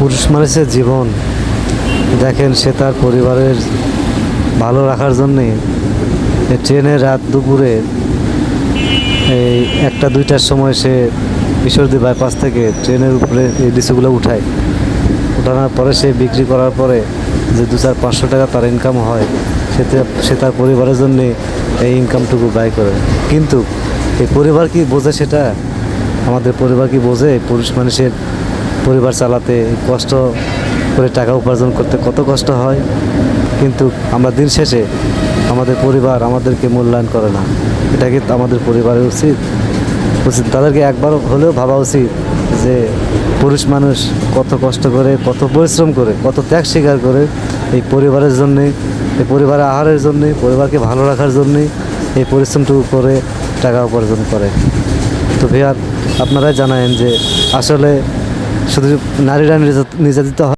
পুরুষ মানুষের জীবন দেখেন, সে তার পরিবারের ভালো রাখার জন্যে ট্রেনে রাত দুপুরে এই 1-2টার সময় সে ঈশ্বরদী বাইপাস থেকে ট্রেনের উপরে এই লিচুগুলো উঠায়। উঠানোর পরে সে বিক্রি করার পরে যে 200-500 টাকা তার ইনকাম হয়, সে তার পরিবারের জন্যে এই ইনকামটুকু ব্যয় করে। কিন্তু এই পরিবার কি বোঝে? সেটা আমাদের পরিবার কি বোঝে? পুরুষ মানুষের পরিবার চালাতে কষ্ট করে টাকা উপার্জন করতে কত কষ্ট হয়, কিন্তু আমরা দিন শেষে আমাদের পরিবার আমাদেরকে মূল্যায়ন করে না। এটা কি আমাদের পরিবারের উচিত? তাদেরকে একবার হলেও ভাবা উচিত যে পুরুষ মানুষ কত কষ্ট করে, কত পরিশ্রম করে, কত ত্যাগ স্বীকার করে এই পরিবারের জন্যে, এই পরিবারের আহারের জন্যে, পরিবারকে ভালো রাখার জন্যে এই পরিশ্রমটুকু করে টাকা উপার্জন করে। তো ভাইয়া, আপনারা জানেন যে আসলে শুধু নারীরা নির্যাতিত হয়।